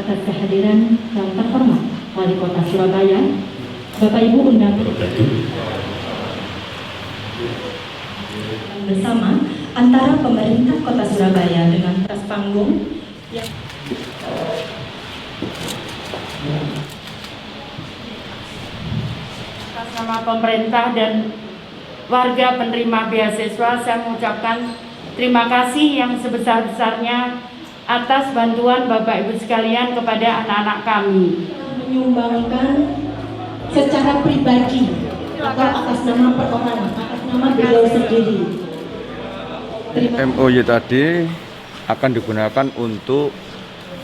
atas kehadiran yang terhormat Wali Kota Surabaya, Bapak Ibu undang bersama antara pemerintah Kota Surabaya dengan atas panggung yang atas nama pemerintah dan warga penerima beasiswa, saya mengucapkan terima kasih yang sebesar-besarnya atas bantuan Bapak Ibu sekalian kepada anak-anak kami. menyumbangkan secara pribadi atau atas nama perorangan, atas nama beliau sendiri. MOU tadi akan digunakan untuk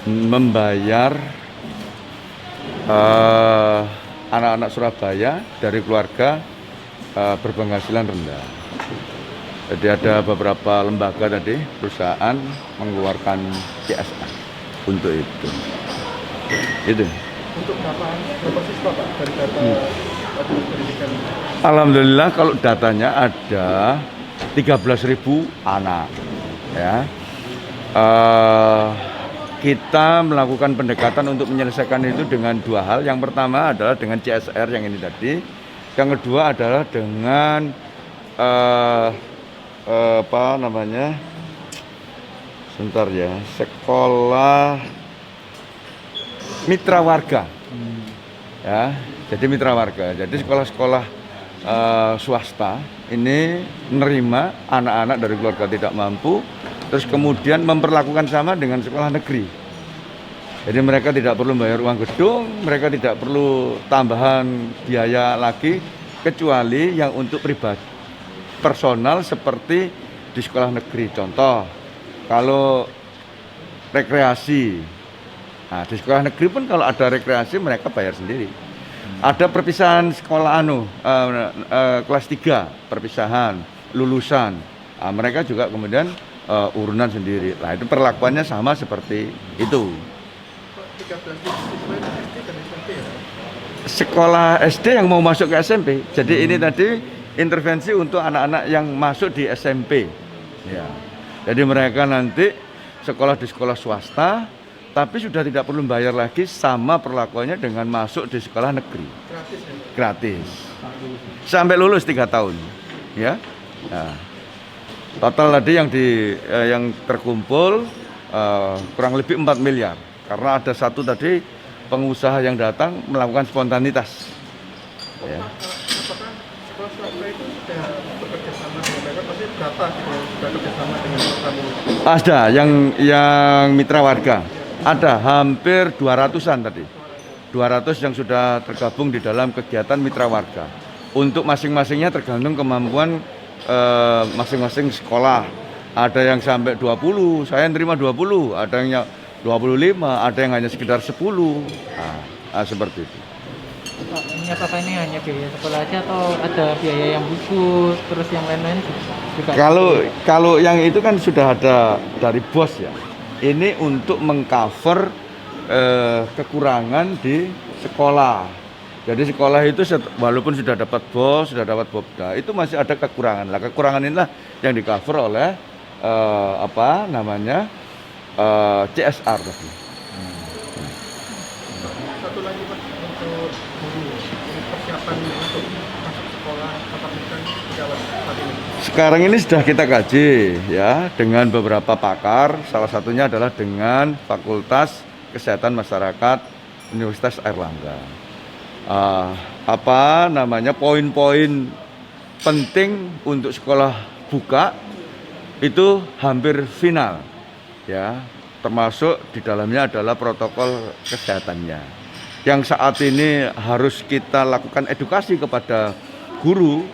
membayar anak-anak Surabaya dari keluarga berpenghasilan rendah. Jadi ada beberapa lembaga tadi, perusahaan mengeluarkan CSR untuk itu. Itu. Untuk berapa siswa Pak dari data pendidikan? Alhamdulillah kalau datanya ada 13.000 anak. Ya. Kita melakukan pendekatan untuk menyelesaikan itu dengan dua hal. Yang pertama adalah dengan CSR yang ini tadi. Yang kedua adalah dengan sebentar ya, sekolah mitra warga. Ya, jadi mitra warga. Jadi sekolah-sekolah swasta ini menerima anak-anak dari keluarga tidak mampu, terus kemudian memperlakukan sama dengan sekolah negeri. Jadi mereka tidak perlu bayar uang gedung, mereka tidak perlu tambahan biaya lagi, kecuali yang untuk pribadi, personal seperti di sekolah negeri. Contoh, kalau rekreasi, nah di sekolah negeri pun kalau ada rekreasi mereka bayar sendiri. Ada perpisahan sekolah kelas 3, perpisahan, lulusan, nah, mereka juga kemudian urunan sendiri. Nah itu perlakuannya sama seperti itu. 13 siswa itu SD dan SMP ya? Sekolah SD yang mau masuk ke SMP. Jadi ini tadi intervensi untuk anak-anak yang masuk di SMP. Ya. Jadi mereka nanti sekolah di sekolah swasta, tapi sudah tidak perlu bayar lagi, sama perlakuannya dengan masuk di sekolah negeri. Gratis ya? Gratis. Sampai lulus 3 tahun. Ya. Nah, total tadi yang terkumpul kurang lebih 4 miliar. Karena ada satu tadi pengusaha yang datang melakukan spontanitas. Ya. Apakah sekolah swasta itu sudah bekerja sama dengan mereka? Pasti berapa sudah kerja sama dengan kamu? Ada yang mitra warga. Ada hampir 200-an tadi. 200 yang sudah tergabung di dalam kegiatan mitra warga. Untuk masing-masingnya tergantung kemampuan masing-masing sekolah. Ada yang sampai 20, saya nerima 20, ada yang 25, ada yang hanya sekitar 10. Nah, seperti itu. Pak, ini apakah ini hanya biaya sekolah aja atau ada biaya yang buku, terus yang lain-lain juga? Kalau yang itu kan sudah ada dari bos ya. Ini untuk mengcover kekurangan di sekolah. Jadi sekolah itu walaupun sudah dapat bos, sudah dapat bobda, itu masih ada kekurangan. Lah kekurangan inilah yang di-cover oleh CSR tadi. Satu lagi Pak, untuk guru, ini persiapan untuk masuk sekolah tatap muka saat ini. Sekarang ini sudah kita kaji ya dengan beberapa pakar, salah satunya adalah dengan Fakultas Kesehatan Masyarakat Universitas Airlangga. Poin-poin penting untuk sekolah buka itu hampir final ya, termasuk di dalamnya adalah protokol kesehatannya yang saat ini harus kita lakukan edukasi kepada guru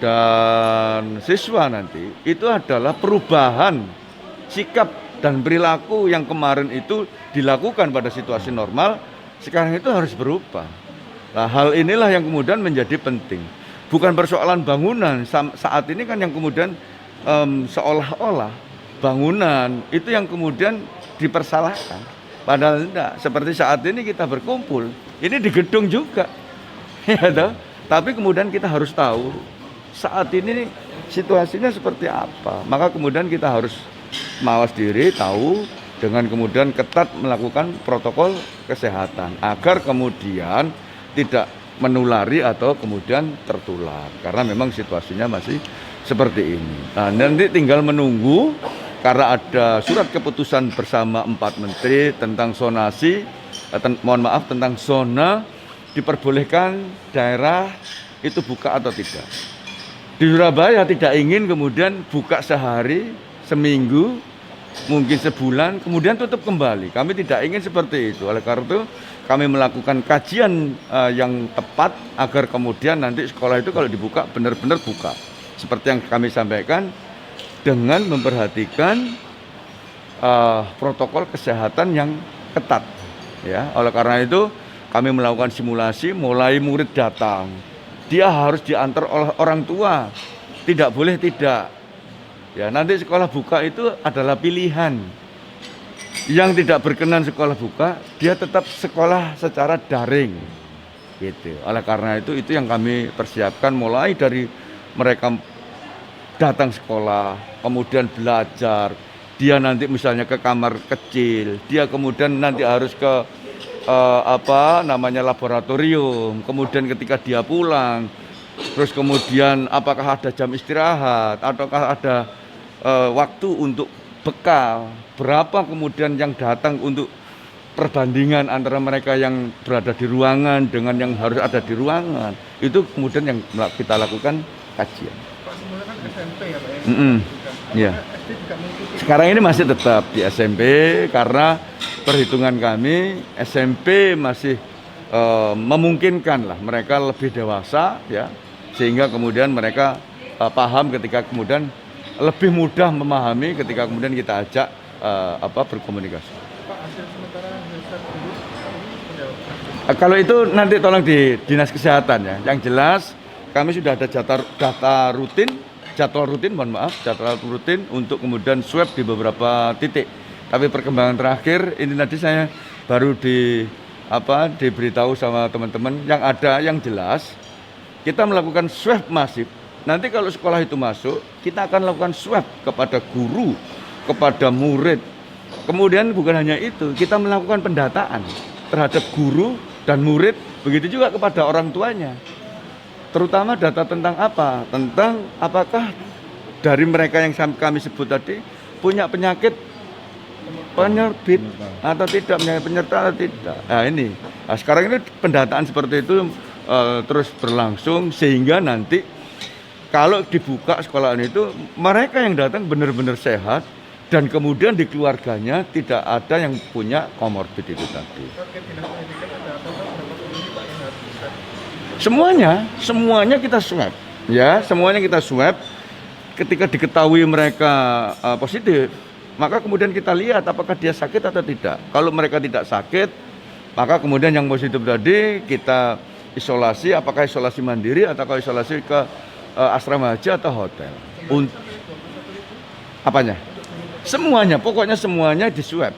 dan siswa. Nanti itu adalah perubahan sikap dan perilaku yang kemarin itu dilakukan pada situasi normal, sekarang itu harus berubah. Nah, hal inilah yang kemudian menjadi penting. Bukan persoalan bangunan saat ini kan yang kemudian seolah-olah bangunan itu yang kemudian dipersalahkan. Padahal tidak. Seperti saat ini kita berkumpul, ini di gedung juga. Ya toh? Tapi kemudian kita harus tahu saat ini situasinya seperti apa. Maka kemudian kita harus mawas diri, tahu dengan kemudian ketat melakukan protokol kesehatan agar kemudian tidak menulari atau kemudian tertular, karena memang situasinya masih seperti ini. Nah, nanti tinggal menunggu karena ada surat keputusan bersama 4 menteri tentang zonasi, tentang zona diperbolehkan daerah itu buka atau tidak. Di Surabaya tidak ingin kemudian buka sehari, seminggu, mungkin sebulan, kemudian tutup kembali. Kami tidak ingin seperti itu. Oleh karena itu kami melakukan kajian yang tepat agar kemudian nanti sekolah itu kalau dibuka benar-benar buka. Seperti yang kami sampaikan, dengan memperhatikan protokol kesehatan yang ketat. Ya, oleh karena itu kami melakukan simulasi, mulai murid datang, dia harus diantar oleh orang tua, tidak boleh tidak. Ya, nanti sekolah buka itu adalah pilihan. Yang tidak berkenan sekolah buka, dia tetap sekolah secara daring. Gitu. Oleh karena itu yang kami persiapkan mulai dari mereka datang sekolah, kemudian belajar, dia nanti misalnya ke kamar kecil, dia kemudian nanti harus ke laboratorium, kemudian ketika dia pulang, terus kemudian apakah ada jam istirahat, ataukah ada waktu untuk bekal, berapa kemudian yang datang untuk perbandingan antara mereka yang berada di ruangan dengan yang harus ada di ruangan, itu kemudian yang kita lakukan kajian. Pak, sebenarnya kan SMP ya Pak ya? Iya. SD juga mengikuti. Sekarang ini masih tetap di SMP karena perhitungan kami SMP masih memungkinkan lah mereka lebih dewasa ya, sehingga kemudian mereka paham ketika kemudian lebih mudah memahami ketika kemudian kita ajak berkomunikasi. Pak, hasil sementara swab dulu Kalau itu nanti tolong di Dinas Kesehatan ya. Yang jelas kami sudah ada jadwal rutin untuk kemudian swab di beberapa titik. Tapi perkembangan terakhir ini tadi saya baru diberitahu sama teman-teman yang ada, yang jelas kita melakukan swab masif. Nanti kalau sekolah itu masuk, kita akan lakukan swab kepada guru, kepada murid. Kemudian bukan hanya itu, kita melakukan pendataan terhadap guru dan murid, begitu juga kepada orang tuanya. Terutama data tentang apa? Tentang apakah dari mereka yang kami sebut tadi punya penyakit penyerta atau tidak, penyakit penyerta atau tidak. Nah ini, sekarang ini pendataan seperti itu terus berlangsung sehingga nanti kalau dibuka sekolahan itu mereka yang datang benar-benar sehat dan kemudian di keluarganya tidak ada yang punya komorbid itu tadi. Target Dinas Pendidikan ada total berapa pengunjung Pak yang harus swab? Semuanya kita swab, ya semuanya kita swab. Ketika diketahui mereka positif, maka kemudian kita lihat apakah dia sakit atau tidak. Kalau mereka tidak sakit, maka kemudian yang positif tadi kita isolasi, apakah isolasi mandiri atau isolasi ke asrama haji atau hotel. Apanya? Semuanya, pokoknya semuanya di swab.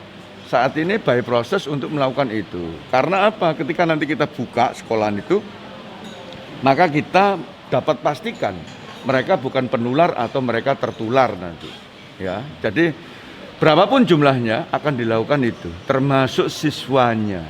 Saat ini by proses untuk melakukan itu. Karena apa? Ketika nanti kita buka sekolahan itu, maka kita dapat pastikan mereka bukan penular atau mereka tertular nanti. Ya, jadi berapapun jumlahnya akan dilakukan itu, termasuk siswanya.